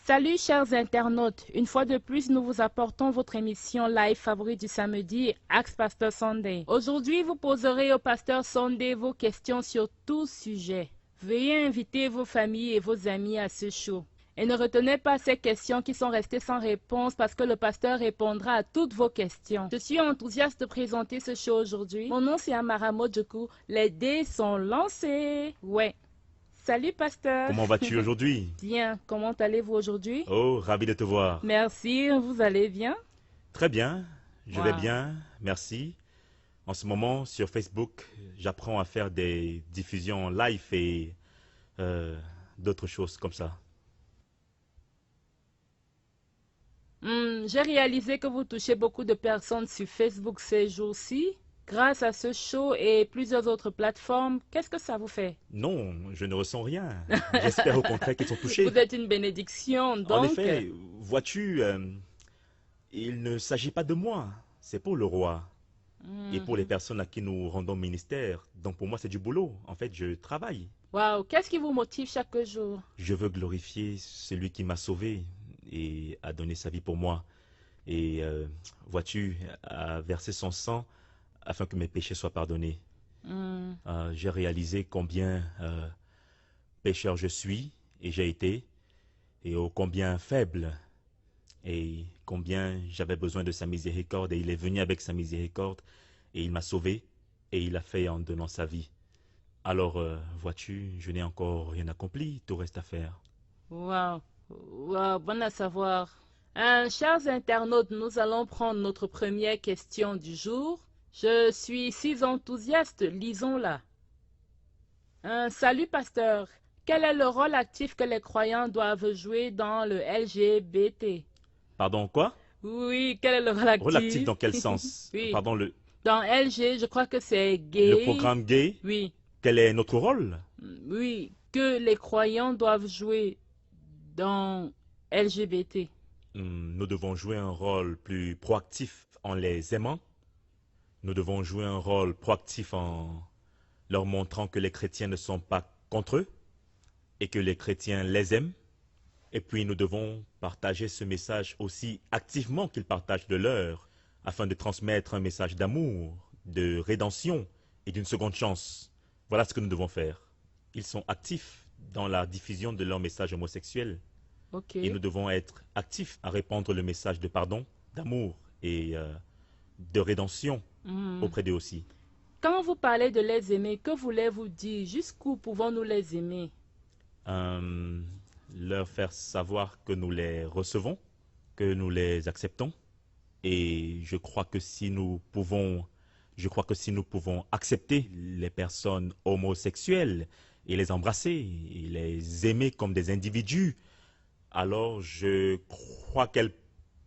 Salut chers internautes, une fois de plus nous vous apportons votre émission live favorite du samedi, Ask Pastor Sunday. Aujourd'hui vous poserez au Pasteur Sunday vos questions sur tout sujet. Veuillez inviter vos familles et vos amis à ce show. Et ne retenez pas ces questions qui sont restées sans réponse parce que le pasteur répondra à toutes vos questions. Je suis enthousiaste de présenter ce show aujourd'hui. Mon nom c'est Amara Mojoku, les dés sont lancés. Ouais. Salut pasteur. Comment vas-tu aujourd'hui? Bien, comment allez-vous aujourd'hui? Oh, ravi de te voir. Merci, vous allez bien? Très bien, je vais Wow. bien, merci. En ce moment, sur Facebook, j'apprends à faire des diffusions live et d'autres choses comme ça. J'ai réalisé que vous touchez beaucoup de personnes sur Facebook ces jours-ci. Grâce à ce show et plusieurs autres plateformes, qu'est-ce que ça vous fait? Non, je ne ressens rien. J'espère au contraire qu'ils sont touchés. Vous êtes une bénédiction, En donc. effet, vois-tu, il ne s'agit pas de moi, c'est pour le roi et pour les personnes à qui nous rendons ministère. Donc pour moi, c'est du boulot. En fait, je travaille. Waouh, qu'est-ce qui vous motive chaque jour? Je veux glorifier celui qui m'a sauvé et a donné sa vie pour moi. Et vois-tu, a versé son sang afin que mes péchés soient pardonnés. Hmm, J'ai réalisé combien pécheur je suis et j'ai été, et ô combien faible, et combien j'avais besoin de sa miséricorde, et il est venu avec sa miséricorde, et il m'a sauvé, et il a fait en donnant sa vie. Alors, vois-tu, je n'ai encore rien accompli, tout reste à faire. Waouh, waouh, bon à savoir. Chers internautes, nous allons prendre notre première question du jour. Je suis si enthousiaste, lisons-la. Salut pasteur, quel est le rôle actif que les croyants doivent jouer dans le LGBT? Pardon, quoi? Oui, quel est le rôle Rôle actif actif? dans quel sens? Oui, Pardon, dans LG, je crois que c'est le gay. programme gay, Oui, quel est notre rôle? oui, que les croyants doivent jouer dans LGBT. Nous devons jouer un rôle plus proactif en les aimant. Nous devons jouer un rôle proactif en leur montrant que les chrétiens ne sont pas contre eux et que les chrétiens les aiment. Et puis nous devons partager ce message aussi activement qu'ils partagent le leur, afin de transmettre un message d'amour, de rédemption et d'une seconde chance. Voilà ce que nous devons faire. Ils sont actifs dans la diffusion de leur message homosexuel. Ok. Et nous devons être actifs à répandre le message de pardon, d'amour et de rédemption Hmm. auprès d'eux aussi. Quand vous parlez de les aimer, que voulez-vous dire? Jusqu'où pouvons-nous les aimer? Euh, Leur faire savoir que nous les recevons, que nous les acceptons. Et je crois que si nous pouvons accepter les personnes homosexuelles et les embrasser et les aimer comme des individus, alors je crois qu'elles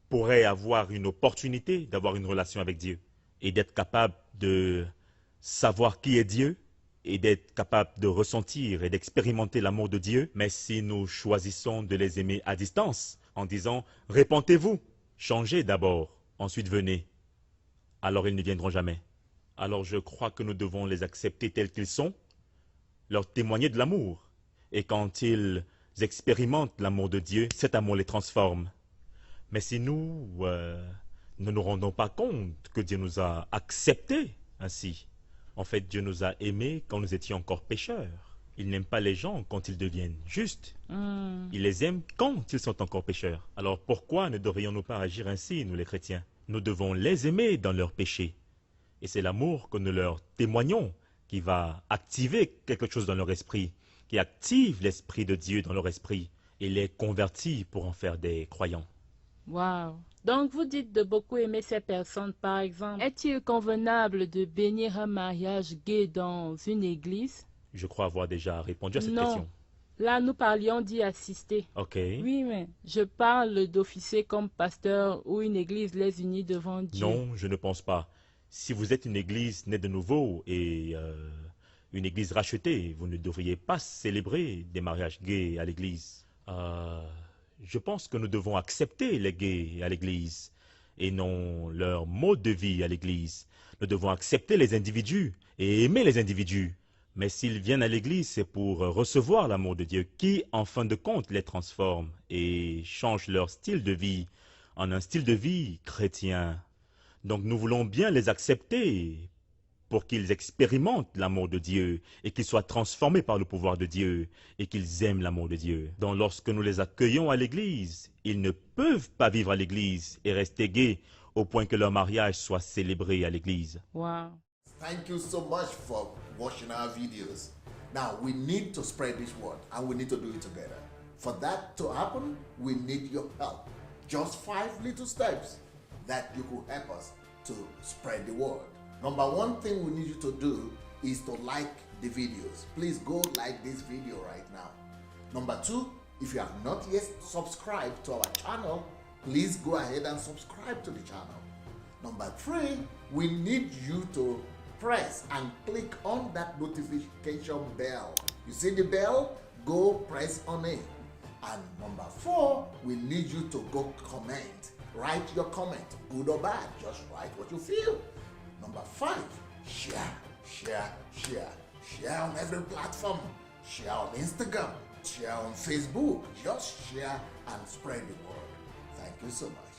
pourraient avoir une opportunité d'avoir une relation avec Dieu et d'être capable de savoir qui est Dieu et d'être capable de ressentir et d'expérimenter l'amour de Dieu. Mais si nous choisissons de les aimer à distance en disant « Répentez-vous, changez d'abord, ensuite venez », alors ils ne viendront jamais. Alors je crois que nous devons les accepter tels qu'ils sont, leur témoigner de l'amour. Et quand ils expérimentent l'amour de Dieu, cet amour les transforme. Mais si nous ne nous rendons pas compte que Dieu nous a acceptés ainsi, en fait Dieu nous a aimés quand nous étions encore pécheurs. Il n'aime pas les gens quand ils deviennent justes. Hmm. Il les aime quand ils sont encore pécheurs. Alors pourquoi ne devrions-nous pas agir ainsi, nous les chrétiens? Nous devons les aimer dans leurs péchés. Et c'est l'amour que nous leur témoignons qui va activer quelque chose dans leur esprit, qui active l'esprit de Dieu dans leur esprit et les convertit pour en faire des croyants. Wow. Donc vous dites de beaucoup aimer ces personnes, par exemple. Est-il convenable de bénir un mariage gay dans une église? Je crois avoir déjà répondu à cette Non. question. Là, nous parlions d'y assister. Ok. Oui, mais je parle d'officier comme pasteur ou une église les unis devant Dieu. Non, je ne pense pas. Si vous êtes une église née de nouveau et une église rachetée, vous ne devriez pas célébrer des mariages gays à l'église. Je pense que nous devons accepter les gays à l'église et non leur mode de vie à l'église. Nous devons accepter les individus et aimer les individus, Mais s'ils viennent à l'église, c'est pour recevoir l'amour de Dieu qui, en fin de compte, les transforme et change leur style de vie en un style de vie chrétien. Donc nous voulons bien les accepter pour qu'ils expérimentent l'amour de Dieu et qu'ils soient transformés par le pouvoir de Dieu et qu'ils aiment l'amour de Dieu. Donc lorsque nous les accueillons à l'église, ils ne peuvent pas vivre à l'église et rester gays au point que leur mariage soit célébré à l'église. Wow. Thank you so much for watching our videos. Now, we need to spread this word and we need to do it together. For that to happen, we need your help. Just 5 little steps that you could help us to spread the word. Number one thing we need you to do is to like the videos. Please go like this video right now. Number two, if you have not yet subscribed to our channel, please go ahead and subscribe to the channel. Number three, we need you to press and click on that notification bell. You see the bell? Go press on it. And number four, we need you to go comment. Write your comment, good or bad, just write what you feel. Number five, share on every platform. Share on Instagram, share on Facebook. Just share and spread the word. Thank you so much.